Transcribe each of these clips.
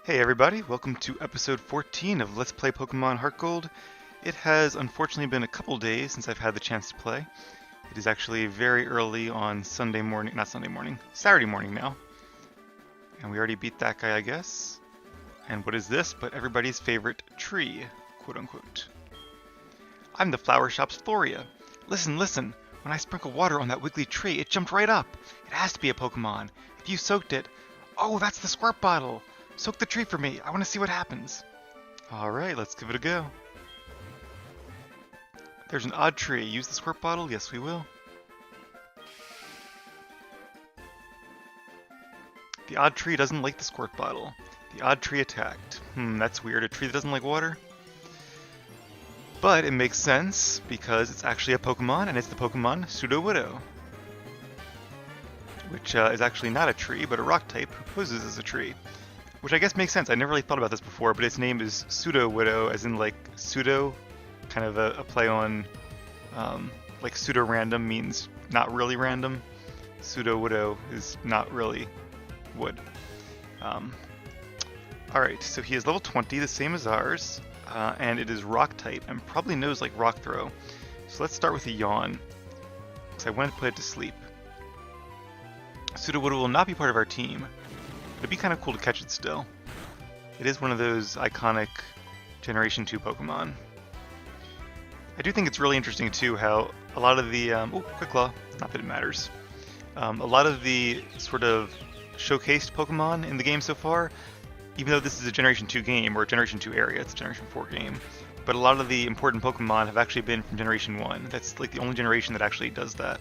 Hey everybody, welcome to episode 14 of Let's Play Pokemon Heartgold. It has unfortunately been a couple days since I've had the chance to play. It is actually very early on Sunday morning, not Sunday morning, Saturday morning now. And we already beat that guy, I guess. And what is this but everybody's favorite tree, quote unquote. I'm the flower shop's Floria. Listen, listen, when I sprinkle water on that wiggly tree, it jumped right up. It has to be a Pokemon. If you soaked it... Oh, that's the squirt bottle! Soak the tree for me. I want to see what happens. Alright, let's give it a go. There's an odd tree. Use the squirt bottle? Yes, we will. The odd tree doesn't like the squirt bottle. The odd tree attacked. That's weird. A tree that doesn't like water? But it makes sense because it's actually a Pokemon, and it's the Pokemon Sudowoodo. Which is actually not a tree, but a rock type who poses as a tree. Which I guess makes sense. I never really thought about this before, but its name is Sudowoodo, as in like pseudo, kind of a play on, like pseudo-random means not really random. Sudowoodo is not really wood. Alright, so he is level 20, the same as ours, and it is rock type, and probably knows like rock throw. So let's start with a yawn, because I want to put it to sleep. Sudowoodo will not be part of our team. It'd be kind of cool to catch it still. It is one of those iconic Generation 2 Pokemon. I do think it's really interesting too how a lot of the... Quick Claw, not that it matters. A lot of the sort of showcased Pokemon in the game so far, even though this is a Generation 2 game, or a Generation 2 area, it's a Generation 4 game, but a lot of the important Pokemon have actually been from Generation 1. That's like the only generation that actually does that,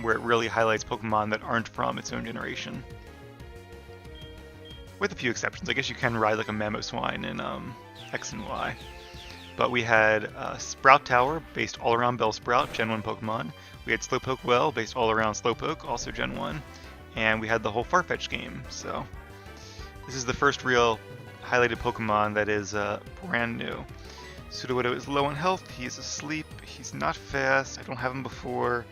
where it really highlights Pokemon that aren't from its own generation. With a few exceptions. I guess you can ride like a Mamoswine in X and Y. But we had Sprout Tower, based all around Bellsprout, Gen 1 Pokemon. We had Slowpoke Well, based all around Slowpoke, also Gen 1. And we had the whole Farfetch game, so... This is the first real highlighted Pokemon that is brand new. Sudowoodo is low on health, he is asleep, he's not fast, I don't have him before.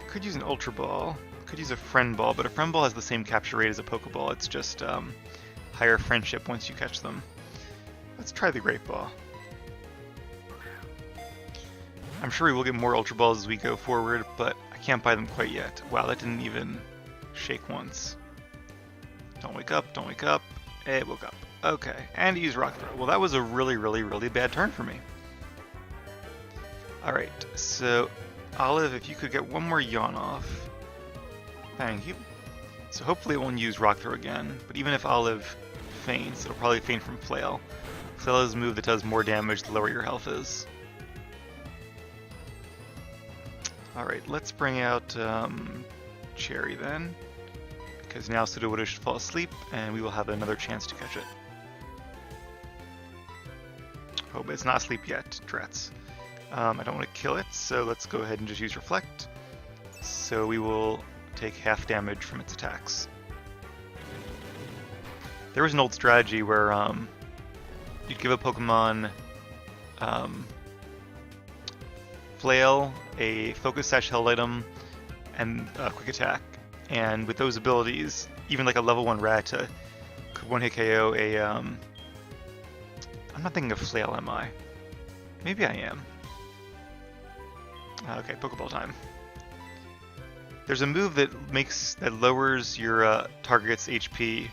I could use an Ultra Ball. Could use a Friend Ball, but a Friend Ball has the same capture rate as a Pokeball. It's just higher friendship once you catch them. Let's try the Great Ball. I'm sure we will get more Ultra Balls as we go forward, but I can't buy them quite yet. Wow, that didn't even shake once. Don't wake up, don't wake up. It woke up. Okay, and use Rock Throw. Well, that was a really bad turn for me. Alright, so Olive, if you could get one more yawn off. Thank you. So hopefully it won't use Rock Throw again, but even if Olive faints, it'll probably faint from Flail. Flail is a move that does more damage the lower your health is. Alright, let's bring out Cherry then, because now Sudowoodo should fall asleep, and we will have another chance to catch it. Oh, but it's not asleep yet, Drats. I don't want to kill it, so let's go ahead and just use Reflect. So we will take half damage from its attacks. There was an old strategy where you'd give a Pokemon Flail, a Focus Sash held item, and a Quick Attack. And with those abilities, even like a level 1 Rattata could one-hit KO a... I'm not thinking of Flail, am I? Maybe I am. Okay, Pokeball time. There's a move that lowers your target's HP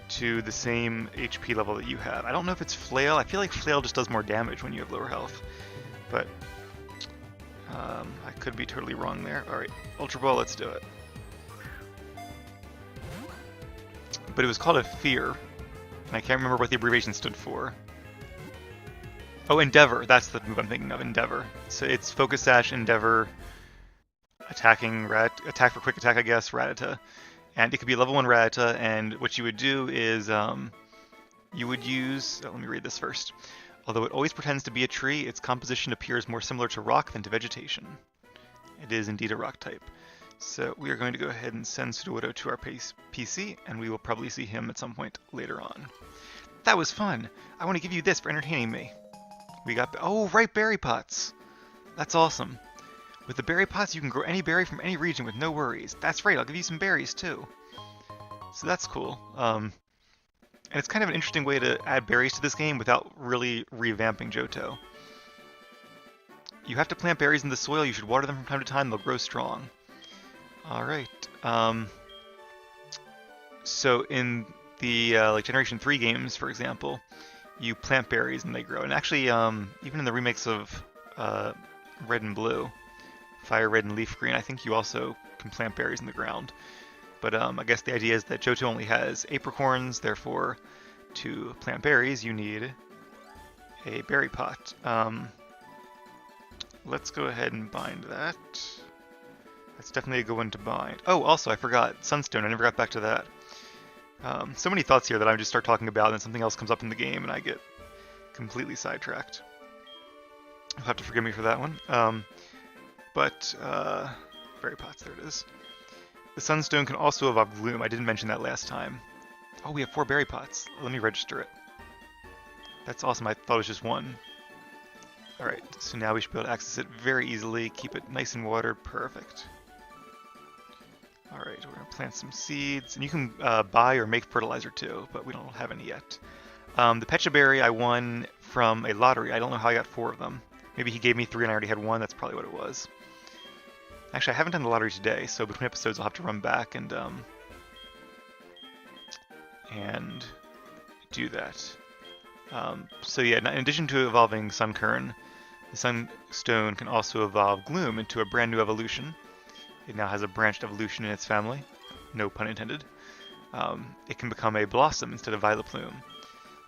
to the same HP level that you have. I don't know if it's Flail. I feel like Flail just does more damage when you have lower health, but I could be totally wrong there. All right, Ultra Ball, let's do it. But it was called a Fear, and I can't remember what the abbreviation stood for. Oh, Endeavor. That's the move I'm thinking of. Endeavor. So it's Focus Sash, Endeavor. Attack for quick attack, I guess, Rattata. And it could be a level 1 Rattata, and what you would do is, you would use... let me read this first. Although it always pretends to be a tree, its composition appears more similar to rock than to vegetation. It is indeed a rock type. So we are going to go ahead and send Sudowoodo to our PC, and we will probably see him at some point later on. That was fun! I want to give you this for entertaining me. We got... Oh, right, berry pots! That's awesome. With the berry pots, you can grow any berry from any region with no worries. That's right, I'll give you some berries too. So that's cool. And it's kind of an interesting way to add berries to this game without really revamping Johto. You have to plant berries in the soil. You should water them from time to time. They'll grow strong. All right. So in the like Generation 3 games, for example, you plant berries and they grow. And actually, even in the remakes of Red and Blue, Fire Red and Leaf Green, I think you also can plant berries in the ground. But I guess the idea is that Johto only has apricorns, therefore, to plant berries, you need a berry pot. Let's go ahead and bind that. That's definitely a good one to bind. Oh, also, I forgot Sunstone. I never got back to that. So many thoughts here that I just start talking about, and then something else comes up in the game, and I get completely sidetracked. You'll have to forgive me for that one. Berry pots, there it is. The Sunstone can also evolve Gloom. I didn't mention that last time. Oh, we have 4 berry pots. Let me register it. That's awesome. I thought it was just 1. Alright, so now we should be able to access it very easily. Keep it nice and watered. Perfect. Alright, we're going to plant some seeds. And you can buy or make fertilizer too, but we don't have any yet. The Pecha Berry I won from a lottery. I don't know how I got 4 of them. Maybe he gave me 3 and I already had 1. That's probably what it was. Actually, I haven't done the lottery today, so between episodes I'll have to run back and do that. So yeah, in addition to evolving Sunkern, the Sunstone can also evolve Gloom into a brand new evolution. It now has a branched evolution in its family, no pun intended. It can become a Blossom instead of Vileplume.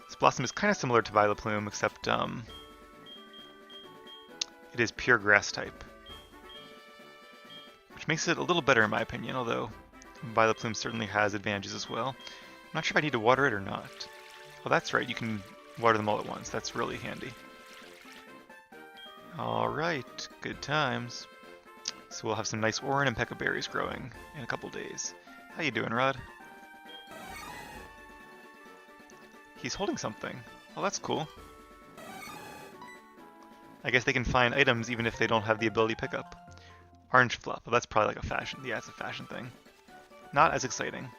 This Blossom is kind of similar to Vileplume, except it is pure grass type, which makes it a little better in my opinion, although Vileplume certainly has advantages as well. I'm not sure if I need to water it or not. Oh, that's right, you can water them all at once. That's really handy. Alright, good times. So we'll have some nice Oran and Pekka berries growing in a couple days. How you doing, Rod? He's holding something. Oh, that's cool. I guess they can find items even if they don't have the ability to pick up. Orange fluff. Well, that's probably like a fashion. Yeah, it's a fashion thing. Not as exciting.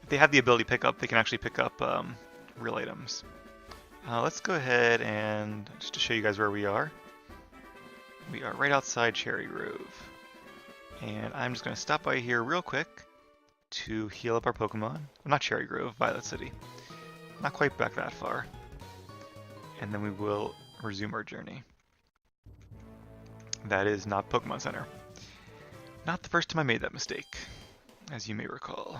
If they have the ability to pick up, they can actually pick up real items. Let's go ahead and just to show you guys where we are. We are right outside Cherry Grove. And I'm just going to stop by here real quick to heal up our Pokemon. Well, not Cherry Grove, Violet City. Not quite back that far. And then we will resume our journey. That is not Pokemon Center. Not the first time I made that mistake, as you may recall.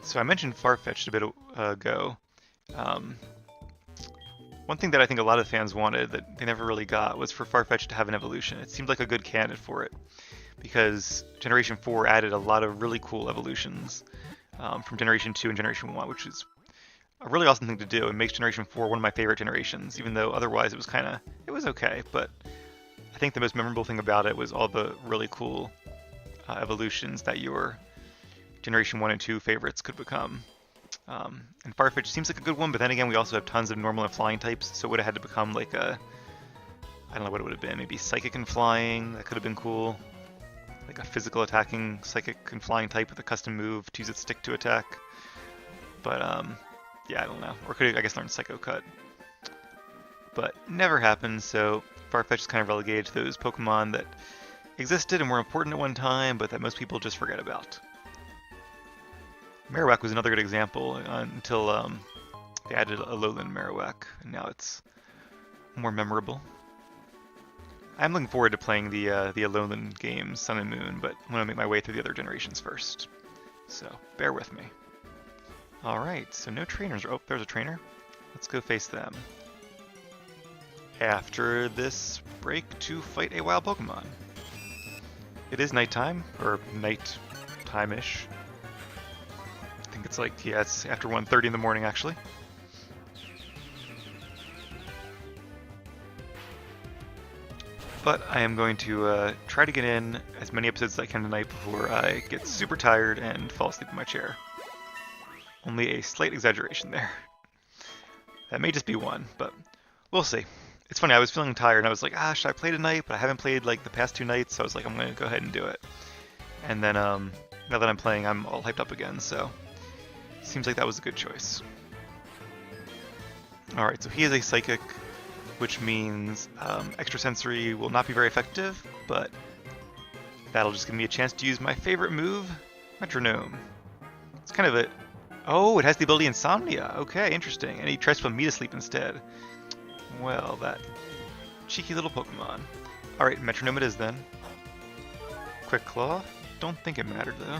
So I mentioned Farfetch'd a bit ago. One thing that I think a lot of fans wanted that they never really got was for Farfetch'd to have an evolution. It seemed like a good candidate for it, because Generation 4 added a lot of really cool evolutions from Generation 2 and Generation 1, which is a really awesome thing to do. It makes Generation 4 one of my favorite generations, even though otherwise it was okay, but I think the most memorable thing about it was all the really cool evolutions that your Generation 1 and 2 favorites could become. And Farfetch seems like a good one, but then again, we also have tons of normal and flying types, so it would have had to become like a, I don't know what it would have been, maybe Psychic and Flying, that could have been cool. Like a physical attacking Psychic and Flying type with a custom move to use its stick to attack. But, yeah, I don't know. Or could I guess learn Psycho Cut. But never happened, so Farfetch is kind of relegated to those Pokemon that existed and were important at one time, but that most people just forget about. Marowak was another good example until they added a lowland Marowak, and now it's more memorable. I'm looking forward to playing the Alolan games, Sun and Moon, but I'm going to make my way through the other generations first. So, bear with me. Alright, so no trainers. Oh, there's a trainer. Let's go face them. After this break to fight a wild Pokemon. It is nighttime, or night-time-ish. I think it's like, yeah, it's after 1:30 in the morning, actually. But I am going to try to get in as many episodes as I can tonight before I get super tired and fall asleep in my chair. Only a slight exaggeration there. That may just be one, but we'll see. It's funny, I was feeling tired and I was like, should I play tonight? But I haven't played like the past 2 nights, so I was like, I'm going to go ahead and do it. And then now that I'm playing, I'm all hyped up again, so Seems like that was a good choice. Alright, so he is a Psychic, which means Extrasensory will not be very effective, but that'll just give me a chance to use my favorite move, Metronome. It's kind of a... Oh, it has the ability Insomnia. Okay, interesting. And he tries to put me to sleep instead. Well, that cheeky little Pokemon. Alright, Metronome it is then. Quick Claw? Don't think it mattered though.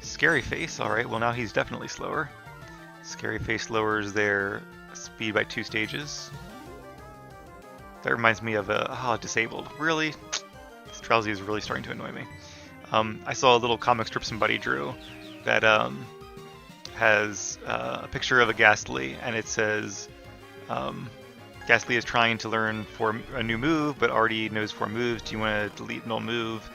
Scary Face, alright, well now he's definitely slower. Scary Face lowers their speed by 2 stages. That reminds me of Disabled. Really? This Drowsy is really starting to annoy me. I saw a little comic strip somebody drew that has a picture of a Ghastly, and it says Ghastly is trying to learn for a new move, but already knows 4 moves. Do you want to delete an old move?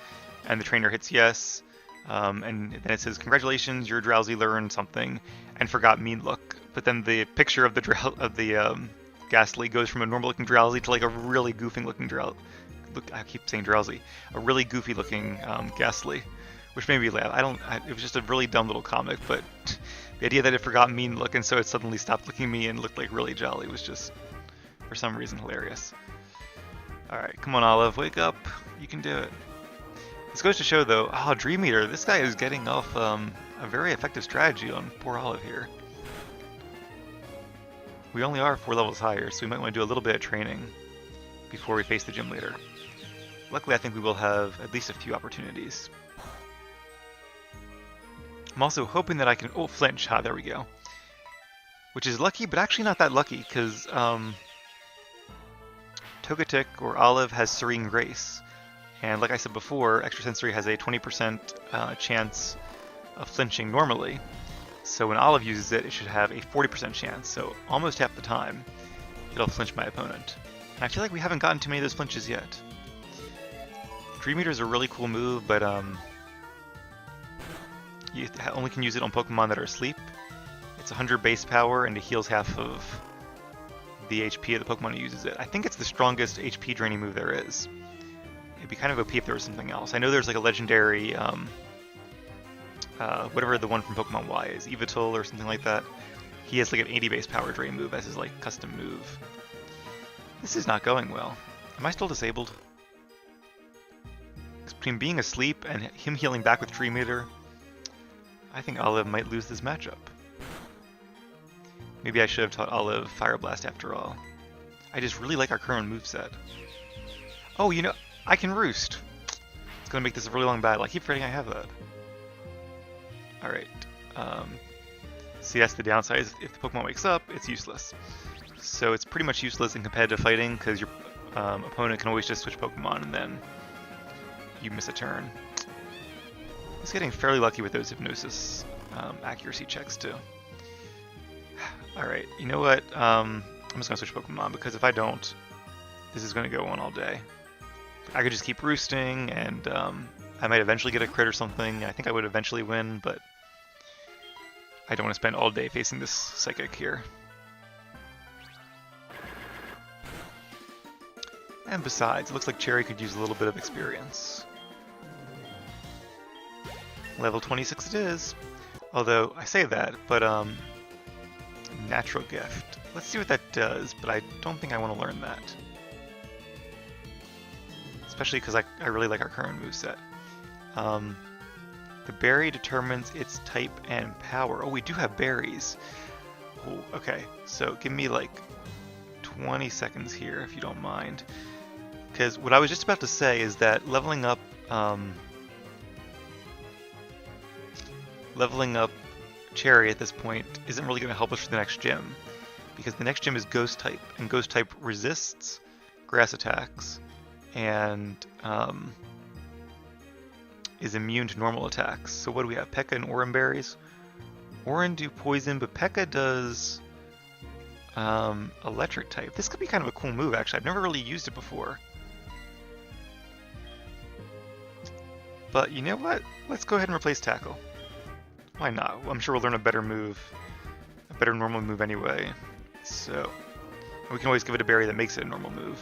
And the trainer hits yes. And then it says, congratulations, your Drowsy learned something and forgot Mean Look. But then the picture of the Ghastly goes from a normal looking Drowsy to like a really goofy looking Drowsy. I keep saying Drowsy. A really goofy looking Ghastly, which made me laugh. It was just a really dumb little comic, but the idea that it forgot Mean Look and so it suddenly stopped looking mean and looked like really jolly was just, for some reason, hilarious. Alright, come on Olive, wake up. You can do it. This goes to show though, Dream Eater, this guy is getting off a very effective strategy on poor Olive here. We only are 4 levels higher, so we might want to do a little bit of training before we face the gym leader. Luckily I think we will have at least a few opportunities. I'm also hoping that I can... Oh, flinch. There we go. Which is lucky, but actually not that lucky, because Togetic or Olive has Serene Grace. And like I said before, Extrasensory has a 20% chance of flinching normally. So when Olive uses it, it should have a 40% chance. So almost half the time, it'll flinch my opponent. And I feel like we haven't gotten too many of those flinches yet. Dream Eater is a really cool move, but you only can use it on Pokemon that are asleep. It's 100 base power and it heals half of the HP of the Pokemon who uses it. I think it's the strongest HP draining move there is. It'd be kind of OP if there was something else. I know there's like a legendary, whatever the one from Pokemon Y is, Yveltal or something like that. He has like an 80 base power drain move as his like custom move. This is not going well. Am I still disabled? Between being asleep and him healing back with Dream Eater, I think Olive might lose this matchup. Maybe I should have taught Olive Fire Blast after all. I just really like our current moveset. Oh, you know, I can Roost. It's going to make this a really long battle. I keep forgetting I have that. Alright. See, that's the downside. If the Pokemon wakes up, it's useless. So it's pretty much useless in competitive fighting because your opponent can always just switch Pokemon and then you miss a turn. He's getting fairly lucky with those Hypnosis accuracy checks too. Alright, you know what? I'm just going to switch Pokemon because if I don't, this is going to go on all day. I could just keep roosting and I might eventually get a crit or something. I think I would eventually win, but I don't want to spend all day facing this Psychic here. And besides, it looks like Cherry could use a little bit of experience. Level 26 it is. Although, I say that, but Natural Gift. Let's see what that does, but I don't think I want to learn that. Especially because I really like our current moveset. The berry determines its type and power. Oh, we do have berries. Oh, okay, so give me like 20 seconds here if you don't mind. Because what I was just about to say is that leveling up Cherry at this point isn't really going to help us for the next gym. Because the next gym is Ghost type, and Ghost type resists grass attacks and is immune to normal attacks. So what do we have? P.E.K.K.A and Oran berries. Oran do poison, but P.E.K.K.A does electric type. This could be kind of a cool move actually. I've never really used it before. But you know what? Let's go ahead and replace Tackle. Why not? I'm sure we'll learn a better move. A better normal move anyway. So we can always give it a berry that makes it a normal move.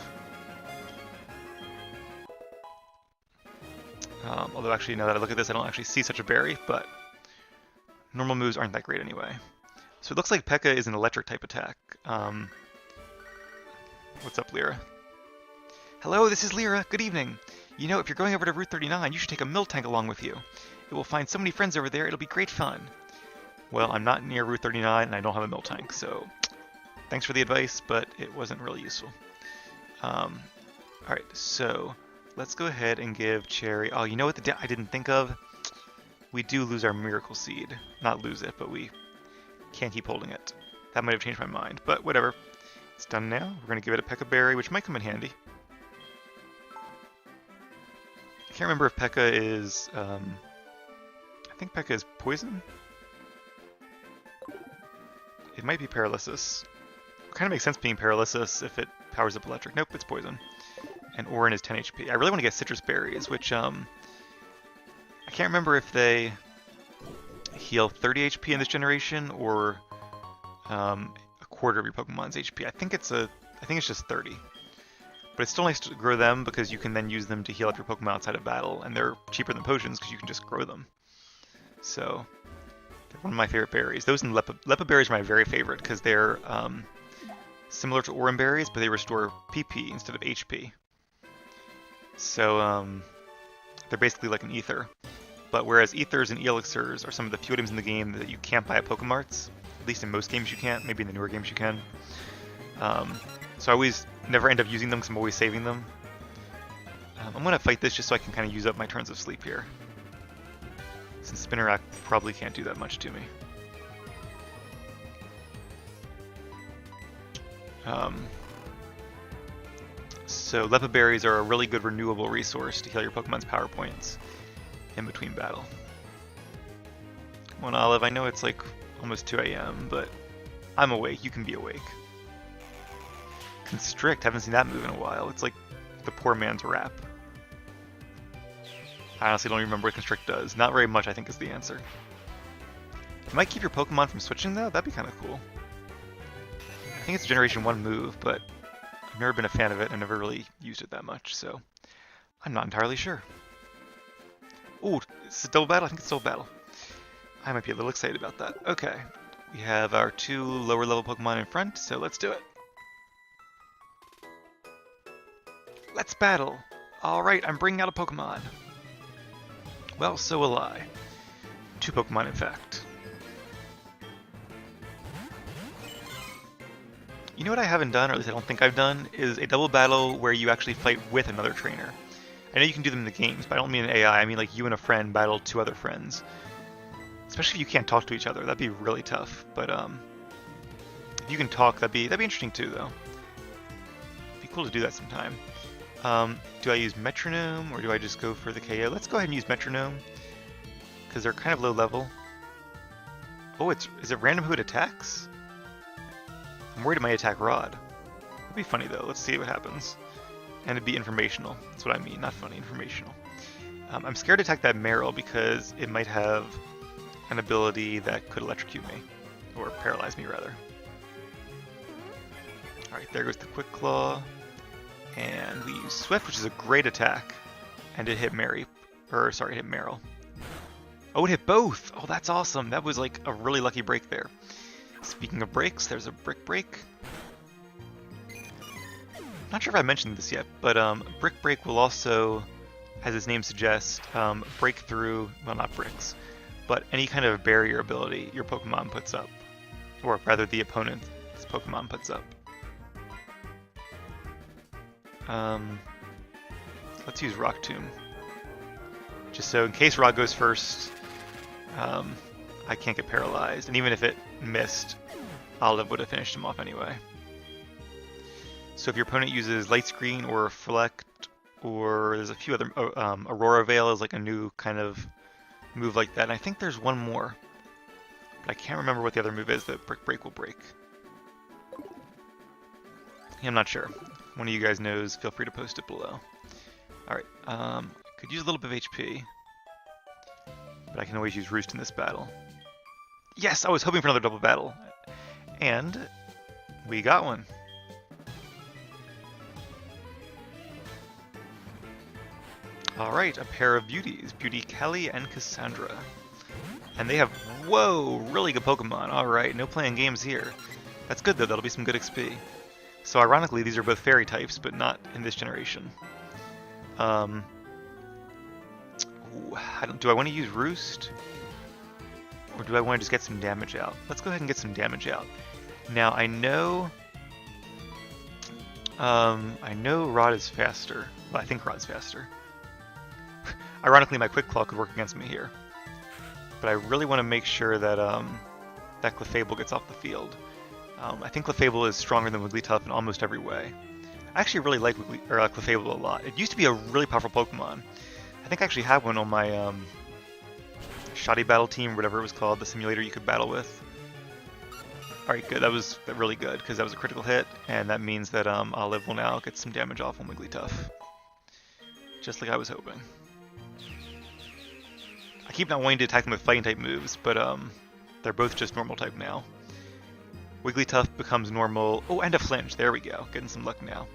Although actually, now that I look at this, I don't actually see such a berry, but Normal moves aren't that great anyway. So it looks like P.E.K.K.A is an electric type attack. What's up, Lyra? Hello, this is Lyra. Good evening. You know, if you're going over to Route 39, you should take a Miltank along with you. It will find so many friends over there, it'll be great fun. Well, I'm not near Route 39 and I don't have a Miltank, so thanks for the advice, but it wasn't really useful. Alright, so let's go ahead and give Cherry... Oh, you know what I didn't think of? We do lose our Miracle Seed. Not lose it, but we can't keep holding it. That might have changed my mind, but whatever. It's done now. We're going to give it a P.E.K.K.A Berry, which might come in handy. I can't remember if P.E.K.K.A is... I think P.E.K.K.A is poison? It might be paralysis. It kind of makes sense being paralysis if it powers up electric. Nope, it's poison. And Orin is 10 HP. I really want to get citrus berries, which I can't remember if they heal 30 HP in this generation or a quarter of your Pokemon's HP. I think it's just 30. But it's still nice to grow them because you can then use them to heal up your Pokemon outside of battle, and they're cheaper than potions because you can just grow them. So they're one of my favorite berries. Those and Leppa berries are my very favorite because they're similar to Orin berries, but they restore PP instead of HP. So they're basically like an ether. But whereas ethers and elixirs are some of the few items in the game that you can't buy at Pokemarts, at least in most games you can't, maybe in the newer games you can. So I always never end up using them because I'm always saving them. I'm going to fight this just so I can kind of use up my turns of sleep here. Since Spinnerack probably can't do that much to me. So Leppa berries are a really good renewable resource to heal your Pokemon's power points in between battle. Come on, Olive, I know it's like almost 2 AM, but I'm awake. You can be awake. Constrict, haven't seen that move in a while. It's like the poor man's rap. I honestly don't even remember what Constrict does. Not very much, I think, is the answer. It might keep your Pokemon from switching, though. That'd be kind of cool. I think it's a Generation 1 move, but I've never been a fan of it and never really used it that much, so I'm not entirely sure. Ooh, it's a double battle? I think it's double battle. I might be a little excited about that. Okay, we have our 2 lower level Pokemon in front, so let's do it. Let's battle! Alright, I'm bringing out a Pokemon. Well, so will I. 2 Pokemon, in fact. You know what I haven't done, or at least I don't think I've done, is a double battle where you actually fight with another trainer. I know you can do them in the games, but I don't mean an AI. I mean like you and a friend battle 2 other friends. Especially if you can't talk to each other, that'd be really tough. But if you can talk, that'd be interesting too, though. It'd be cool to do that sometime. Do I use Metronome, or do I just go for the KO? Let's go ahead and use Metronome, because they're kind of low level. Oh, is it random who it attacks? I'm worried it might attack Rod. That'd be funny, though. Let's see what happens. And it'd be informational. That's what I mean, not funny, informational. I'm scared to attack that Meryl, because it might have an ability that could electrocute me. Or paralyze me, rather. Alright, there goes the Quick Claw. And we use Swift, which is a great attack. And it hit Meryl. Oh, it hit both! Oh, that's awesome! That was like a really lucky break there. Speaking of breaks, there's a Brick Break. Not sure if I mentioned this yet, but Brick Break will also, as its name suggests, break through, well, not bricks, but any kind of barrier ability your Pokemon puts up. Or rather, the opponent's Pokemon puts up. Let's use Rock Tomb. Just so in case Rod goes first, I can't get paralyzed. And even if it missed, Olive would have finished him off anyway. So if your opponent uses Light Screen or Reflect, or there's a few other, Aurora Veil is like a new kind of move like that. And I think there's one more, but I can't remember what the other move is that Brick Break will break. Yeah, I'm not sure. If one of you guys knows, feel free to post it below. Alright, could use a little bit of HP, but I can always use Roost in this battle. Yes, I was hoping for another double battle. And we got one. Alright, a pair of beauties. Beauty Kelly and Cassandra. And they have, whoa, really good Pokemon. Alright, no playing games here. That's good though, that'll be some good XP. So ironically, these are both fairy types, but not in this generation. Do I want to use Roost? Or do I want to just get some damage out? Let's go ahead and get some damage out. Now, I know Rod is faster. Well, I think Rod's faster. Ironically, my Quick Claw could work against me here. But I really want to make sure that that Clefable gets off the field. I think Clefable is stronger than Wigglytuff in almost every way. I actually really like Clefable a lot. It used to be a really powerful Pokemon. I think I actually had one on my Shoddy Battle team, whatever it was called, the simulator you could battle with. Alright, good. That was really good, because that was a critical hit, and that means that Olive will now get some damage off on Wigglytuff. Just like I was hoping. I keep not wanting to attack them with fighting type moves, but they're both just normal type now. Wigglytuff becomes normal. Oh, and a flinch. There we go. Getting some luck now.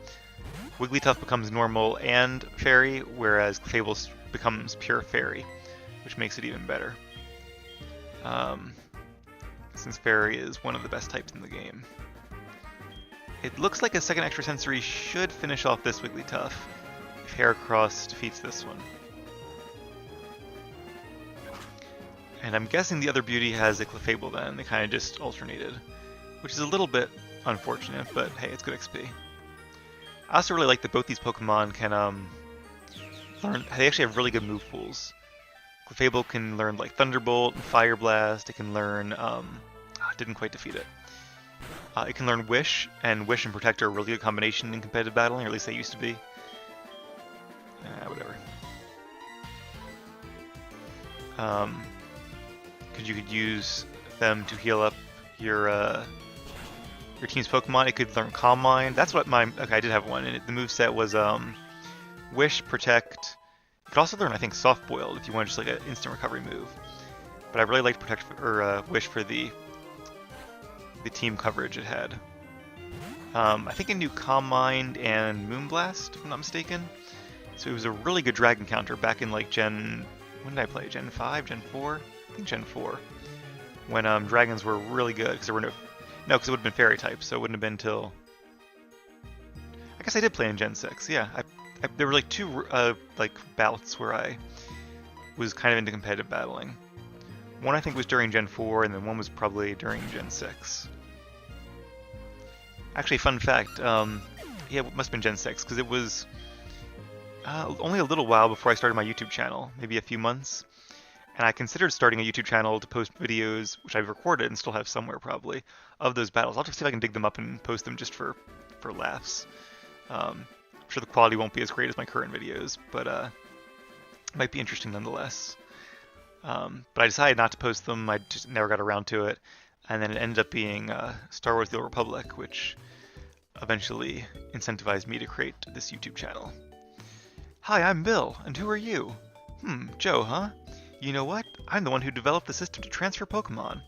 Wigglytuff becomes normal and fairy, whereas Clefable becomes pure fairy, which makes it even better. Since fairy is one of the best types in the game. It looks like a second extrasensory should finish off this Wigglytuff if Heracross defeats this one. And I'm guessing the other beauty has a Clefable then. They kind of just alternated, which is a little bit unfortunate, but hey, it's good XP. I also really like that both these Pokemon can learn. They actually have really good move pools. Clefable can learn like Thunderbolt and Fire Blast. It can learn. Didn't quite defeat it. It can learn Wish, and Wish and Protect are a really good combination in competitive battling, or at least they used to be. Whatever. Because you could use them to heal up your team's Pokemon. It could learn Calm Mind. That's what my... Okay, I did have one, and the moveset was Wish, Protect. You could also learn, I think, Soft Boiled if you want just like an instant recovery move. But I really liked Protect or Wish for the team coverage it had. I think it knew Calm Mind and Moonblast, if I'm not mistaken. So it was a really good Dragon counter back in like Gen... When did I play? Gen 5? Gen 4? I think Gen 4. When dragons were really good, because there were no... No, because it would have been fairy type, so it wouldn't have been till... I guess I did play in Gen 6, yeah. There were like two like bouts where I was kind of into competitive battling. One I think was during Gen 4, and then one was probably during Gen 6. Actually, fun fact, yeah, it must have been Gen 6, because it was only a little while before I started my YouTube channel, maybe a few months. And I considered starting a YouTube channel to post videos, which I've recorded and still have somewhere probably, of those battles. I'll just see if I can dig them up and post them just for laughs. I'm sure the quality won't be as great as my current videos, but it might be interesting nonetheless. But I decided not to post them. I just never got around to it. And then it ended up being Star Wars The Old Republic, which eventually incentivized me to create this YouTube channel. Hi, I'm Bill, and who are you? Joe, huh? You know what? I'm the one who developed the system to transfer Pokemon.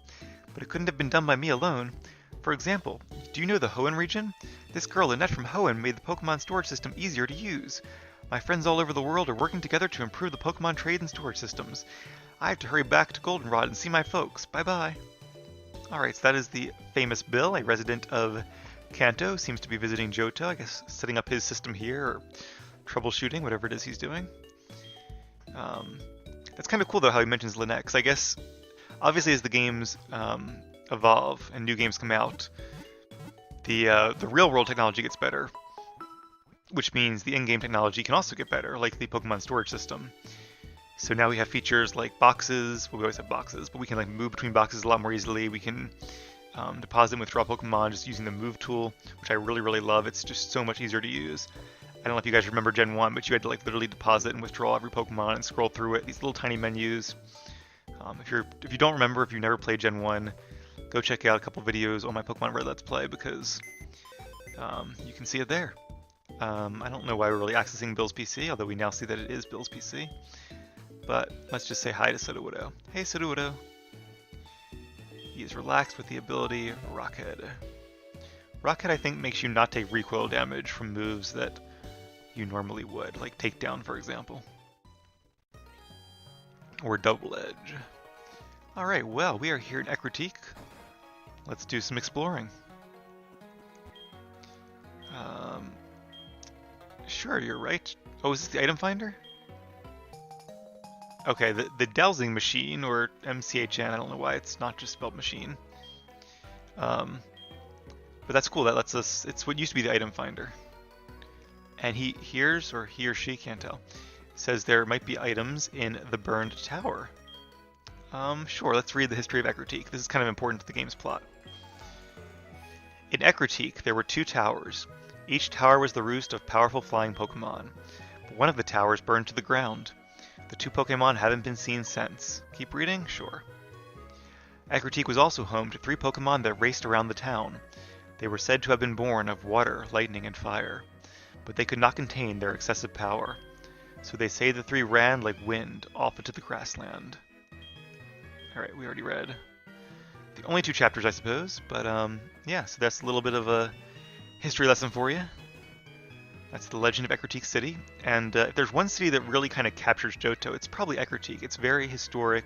But it couldn't have been done by me alone. For example, do you know the Hoenn region? This girl, Annette from Hoenn, made the Pokemon storage system easier to use. My friends all over the world are working together to improve the Pokemon trade and storage systems. I have to hurry back to Goldenrod and see my folks. Bye-bye. Alright, so that is the famous Bill, a resident of Kanto. Seems to be visiting Johto, I guess setting up his system here, or troubleshooting, whatever it is he's doing. That's kind of cool, though, how he mentions Lynette, because I guess, obviously, as the games evolve and new games come out, the real-world technology gets better, which means the in-game technology can also get better, like the Pokemon storage system. So now we have features like boxes. Well, we always have boxes, but we can like move between boxes a lot more easily. We can deposit and withdraw Pokemon just using the move tool, which I really, really love. It's just so much easier to use. I don't know if you guys remember Gen 1, but you had to like literally deposit and withdraw every Pokemon and scroll through it. These little tiny menus. If you don't remember, if you've never played Gen 1, go check out a couple videos on my Pokemon Red Let's Play, because you can see it there. I don't know why we're really accessing Bill's PC, although we now see that it is Bill's PC. But let's just say hi to Sudowoodo. Hey, Sudowoodo. He is relaxed with the ability Rockhead. Rockhead, I think, makes you not take recoil damage from moves that you normally would, like Takedown, for example. Or Double Edge. Alright, well, we are here in Ecruteak. Let's do some exploring. Sure, you're right. Oh, is this the item finder? Okay, the dowsing machine, or MCHN, I don't know why it's not just spelled machine. But that's cool, that lets us, it's what used to be the item finder. And he hears, or he or she, can't tell, says there might be items in the burned tower. Sure, let's read the history of Ecruteak. This is kind of important to the game's plot. In Ecruteak, there were 2 towers. Each tower was the roost of powerful flying Pokemon. But one of the towers burned to the ground. The 2 Pokemon haven't been seen since. Keep reading? Sure. Ecruteak was also home to 3 Pokemon that raced around the town. They were said to have been born of water, lightning, and fire. But they could not contain their excessive power. So they say the 3 ran like wind off into the grassland. Alright, we already read the only 2 chapters, I suppose, but yeah, so that's a little bit of a history lesson for you. That's the legend of Ecruteak City, and if there's one city that really kind of captures Johto, it's probably Ecruteak. It's very historic,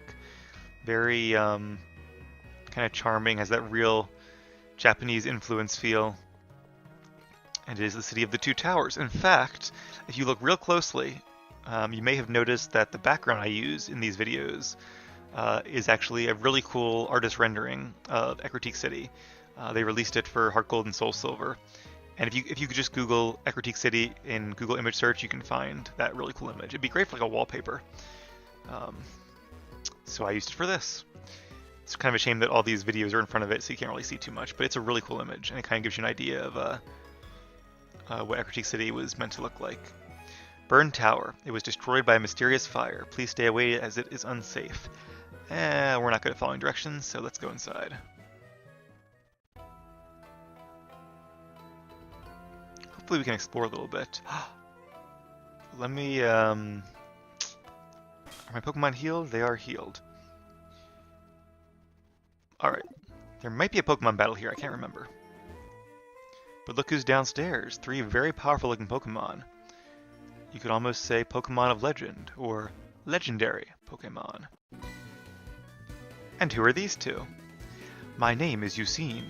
very kind of charming, has that real Japanese influence feel, and it is the city of the 2 towers. In fact, if you look real closely, you may have noticed that the background I use in these videos is actually a really cool artist rendering of Ecruteak City. They released it for Heartgold and Soul Silver. And if you could just Google Ecruteak City in Google image search, you can find that really cool image. It'd be great for like a wallpaper. So I used it for this. It's kind of a shame that all these videos are in front of it, so you can't really see too much, but it's a really cool image, and it kind of gives you an idea of what Ecruteak City was meant to look like. Burned Tower. It was destroyed by a mysterious fire. Please stay away as it is unsafe. We're not good at following directions, so let's go inside. Hopefully we can explore a little bit. Let me, are my Pokemon healed? They are healed. Alright. There might be a Pokemon battle here, I can't remember. But look who's downstairs. 3 very powerful looking Pokemon. You could almost say Pokemon of Legend, or Legendary Pokemon. And who are these 2? My name is Yusin.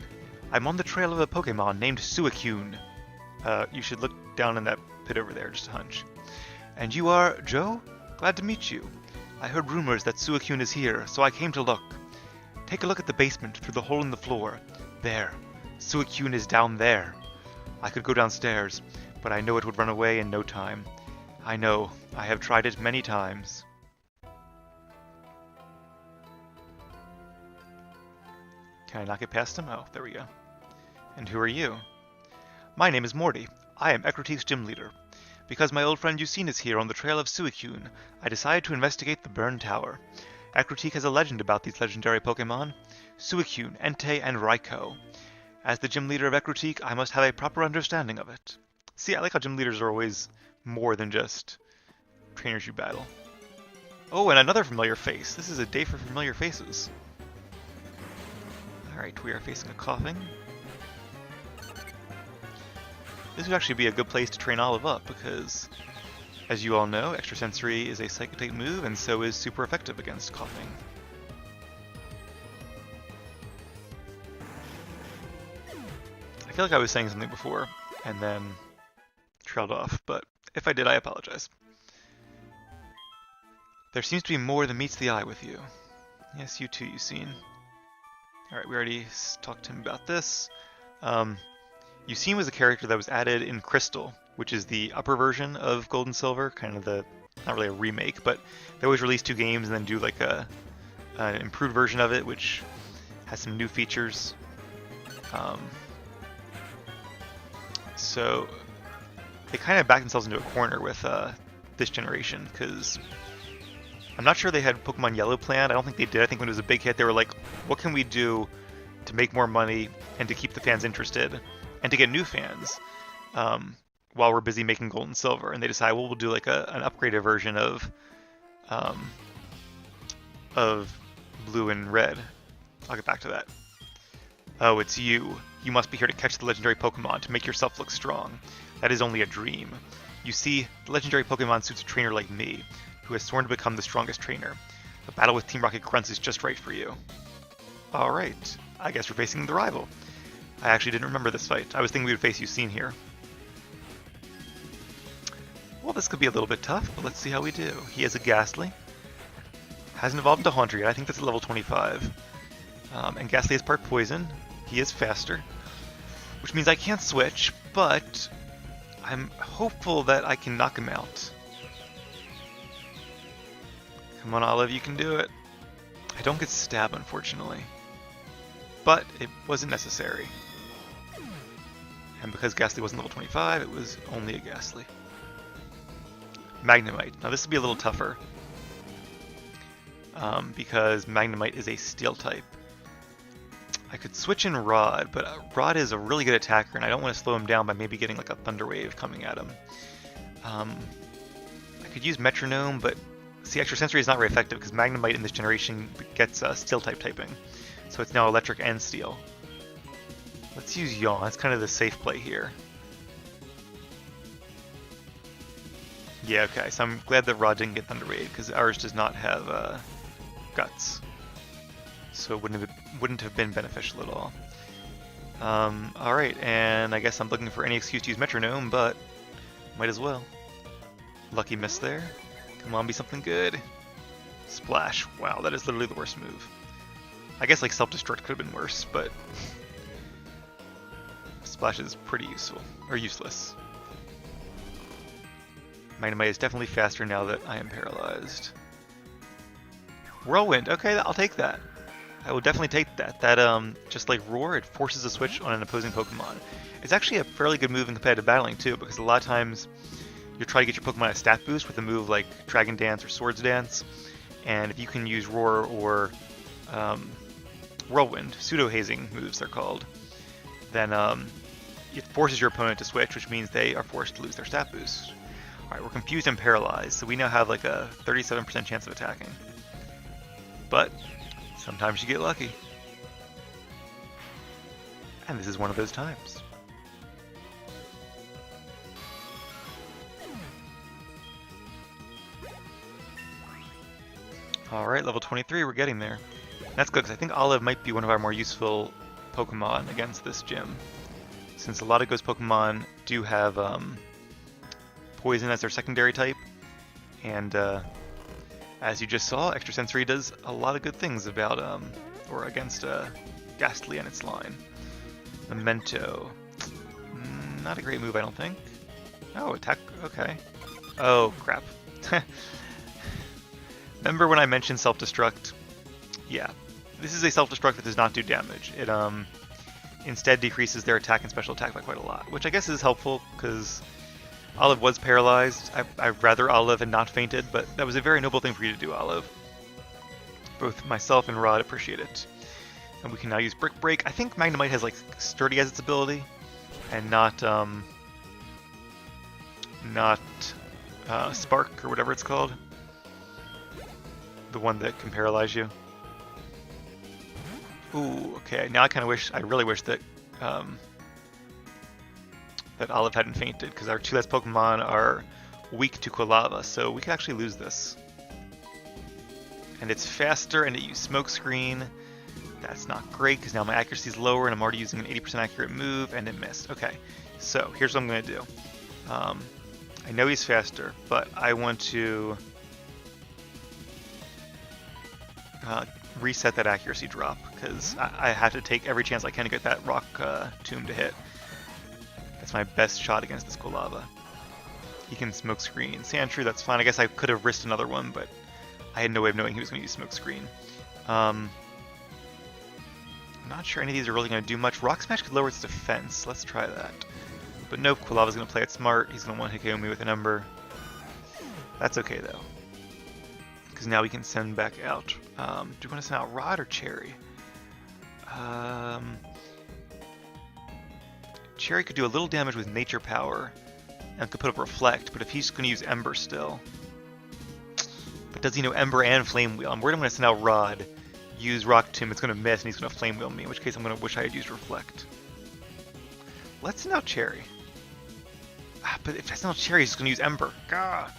I'm on the trail of a Pokemon named Suicune. You should look down in that pit over there, just a hunch. And you are Joe? Glad to meet you. I heard rumors that Suicune is here, so I came to look. Take a look at the basement through the hole in the floor. There. Suicune is down there. I could go downstairs, but I know it would run away in no time. I know. I have tried it many times. Can I not get past him? Oh, there we go. And who are you? My name is Morty. I am Ecruteak's gym leader. Because my old friend Yusin is here on the trail of Suicune, I decided to investigate the burned tower. Ecruteak has a legend about these legendary Pokemon: Suicune, Entei, and Raikou. As the gym leader of Ecruteak, I must have a proper understanding of it. See, I like how gym leaders are always more than just trainers you battle. Oh, and another familiar face. This is a day for familiar faces. Alright, we are facing a coughing. This would actually be a good place to train Olive up, because, as you all know, Extrasensory is a Psycho-type move, and so is super effective against coughing. I feel like I was saying something before, and then trailed off, but if I did, I apologize. There seems to be more than meets the eye with you. Yes, you too, Yusin. Alright, we already talked to him about this. Yusin was a character that was added in Crystal, which is the upper version of Gold and Silver, kind of the, not really a remake, but they always release 2 games and then do like an improved version of it, which has some new features. So they kind of backed themselves into a corner with this generation, because I'm not sure they had Pokemon Yellow planned. I don't think they did. I think when it was a big hit, they were like, what can we do to make more money and to keep the fans interested and to get new fans while we're busy making Gold and Silver? And they decided, well, we'll do like an upgraded version of Blue and Red. I'll get back to that. Oh, it's you. You must be here to catch the legendary Pokemon to make yourself look strong. That is only a dream. You see, the legendary Pokemon suits a trainer like me, who has sworn to become the strongest trainer. A battle with Team Rocket Grunts is just right for you. Alright, I guess we're facing the rival. I actually didn't remember this fight. I was thinking we would face Ucine here. Well, this could be a little bit tough, but let's see how we do. He has a Ghastly. Hasn't evolved into Haunter yet. I think that's at level 25. And Ghastly is part poison. He is faster, which means I can't switch, but I'm hopeful that I can knock him out. Come on, Olive, you can do it. I don't get stabbed, unfortunately, but it wasn't necessary. And because Ghastly wasn't level 25, it was only a Ghastly. Magnemite. Now this will be a little tougher, because Magnemite is a Steel type. I could switch in Rod, but Rod is a really good attacker, and I don't want to slow him down by maybe getting like a Thunder Wave coming at him. I could use Metronome, but see, Extrasensory is not very effective because Magnemite in this generation gets Steel type typing, so it's now Electric and Steel. Let's use Yawn. That's kind of the safe play here. Yeah, okay, so I'm glad that Rod didn't get Thunder Wave, because ours does not have Guts. So it wouldn't have been beneficial at all. Alright, and I guess I'm looking for any excuse to use Metronome, but might as well. Lucky miss there. Come on, be something good. Splash. Wow, that is literally the worst move. I guess like Self-Destruct could have been worse, but Splash is pretty useful, or useless. Magnemite is definitely faster now that I am paralyzed. Whirlwind, okay, I'll take that. I will definitely take that. That, just like Roar, it forces a switch on an opposing Pokemon. It's actually a fairly good move in competitive battling too, because a lot of times you try to get your Pokemon a stat boost with a move like Dragon Dance or Swords Dance, and if you can use Roar or Whirlwind, pseudo-hazing moves they're called, then it forces your opponent to switch, which means they are forced to lose their stat boost. Alright, we're confused and paralyzed, so we now have like a 37% chance of attacking. But sometimes you get lucky. And this is one of those times. Alright, level 23, we're getting there. That's good, because I think Olive might be one of our more useful Pokemon against this gym. Since a lot of those Pokemon do have Poison as their secondary type, and as you just saw, Extrasensory does a lot of good things about, or against Ghastly and its line. Memento. Not a great move, I don't think. Oh, attack, okay. Oh, crap. Remember when I mentioned Self-Destruct? Yeah. This is a Self-Destruct that does not do damage. It, instead decreases their attack and special attack by quite a lot, which I guess is helpful, because Olive was paralyzed. I'd rather Olive had not fainted, but that was a very noble thing for you to do, Olive. Both myself and Rod appreciate it. And we can now use Brick Break. I think Magnemite has like Sturdy as its ability, and not Spark or whatever it's called. The one that can paralyze you. Ooh, okay. Now I really wish that that Olive hadn't fainted, because our two last Pokemon are weak to Quilava, so we can actually lose this. And it's faster, and it used Smoke Screen. That's not great, because now my accuracy is lower, and I'm already using an 80% accurate move, and it missed. Okay, so here's what I'm going to do. I know he's faster, but I want to reset that accuracy drop, because I have to take every chance I can to get that Rock Tomb to hit. That's my best shot against this Quilava. He can Smoke Screen. Sandshrew, that's fine. I guess I could have risked another one, but I had no way of knowing he was going to use Smoke Screen. I'm not sure any of these are really going to do much. Rock Smash could lower its defense. Let's try that. But nope, Quilava's going to play it smart. He's going to want to KO me with an Ember. That's okay, though, because now we can send back out. Do you want to send out Rod or Cherry? Cherry could do a little damage with Nature Power and could put up Reflect, but if he's going to use Ember still. But does he know Ember and Flame Wheel? I'm worried I'm going to send out Rod, use Rock Tomb, it's going to miss, and he's going to Flame Wheel me, in which case I'm going to wish I had used Reflect. Let's send out Cherry. But if I send out Cherry, he's going to use Ember. Gah!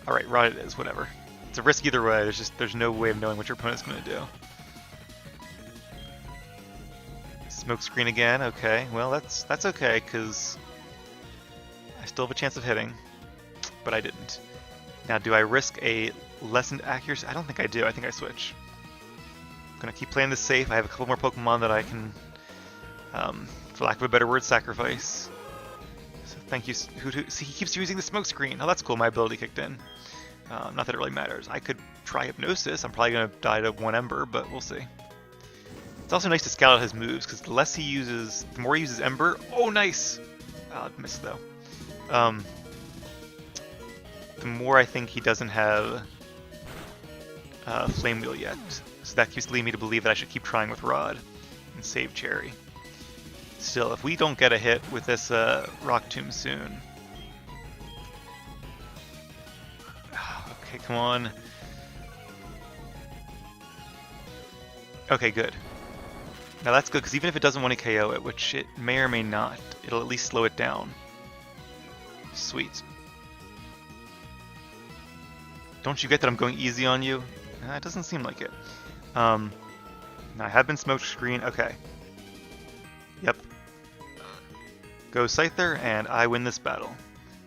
Alright, Rod it is, whatever. It's a risk either way. There's no way of knowing what your opponent's going to do. Smoke screen again. Okay, well that's okay because I still have a chance of hitting, but I didn't. Now, do I risk a lessened accuracy? I don't think I do. I think I switch. I'm gonna keep playing this safe. I have a couple more Pokemon that I can, for lack of a better word, sacrifice. So thank you. See, he keeps using the smoke screen. Oh, that's cool. My ability kicked in. Not that it really matters. I could try Hypnosis. I'm probably gonna die to 1 Ember, but we'll see. It's also nice to scout out his moves because the more he uses Ember. Oh, nice. Missed though. The more I think he doesn't have Flame Wheel yet. So that keeps leading me to believe that I should keep trying with Rod and save Cherry. Still, if we don't get a hit with this Rock Tomb soon... Okay, come on. Okay, good. Now that's good, because even if it doesn't want to KO it, which it may or may not, it'll at least slow it down. Sweet. Don't you get that I'm going easy on you? It doesn't seem like it. Now I have been smoke screen. Okay. Yep. Go Scyther, and I win this battle.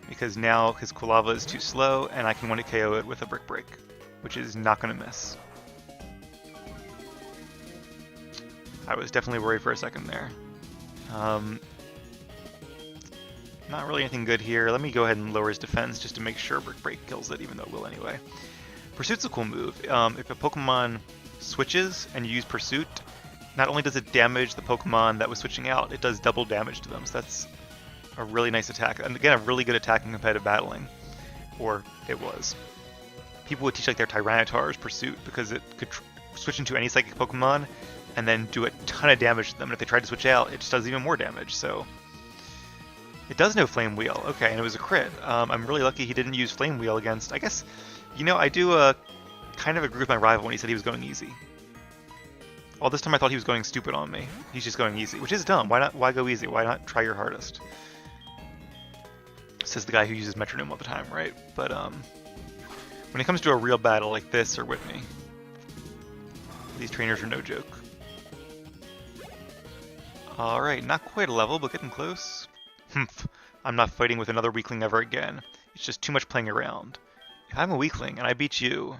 Because now his Quilava is too slow, and I can want to KO it with a Brick Break, which is not going to miss. I was definitely worried for a second there. Not really anything good here. Let me go ahead and lower his defense just to make sure Brick Break kills it, even though it will anyway. Pursuit's a cool move. If a Pokemon switches and you use Pursuit, not only does it damage the Pokemon that was switching out, it does double damage to them. So that's a really nice attack. And again, a really good attack in competitive battling. Or it was. People would teach like their Tyranitar's Pursuit because it could switch into any Psychic Pokemon and then do a ton of damage to them. And if they tried to switch out, it just does even more damage. So it does know Flame Wheel. Okay, and it was a crit. I'm really lucky he didn't use Flame Wheel against... I guess, you know, I do kind of agree with my rival when he said he was going easy. All this time I thought he was going stupid on me. He's just going easy, which is dumb. Why go easy? Why not try your hardest? Says the guy who uses Metronome all the time, right? But when it comes to a real battle like this or Whitney, these trainers are no joke. Alright, not quite a level, but getting close. Humph, I'm not fighting with another weakling ever again. It's just too much playing around. If I'm a weakling and I beat you,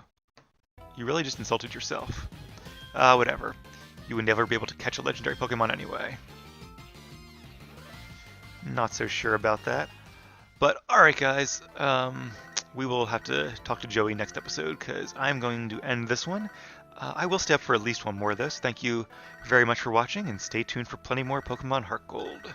you really just insulted yourself. Whatever. You would never be able to catch a legendary Pokemon anyway. Not so sure about that. But alright guys, we will have to talk to Joey next episode because I'm going to end this one. I will stay up for at least one more of this. Thank you very much for watching and stay tuned for plenty more Pokemon Heartgold.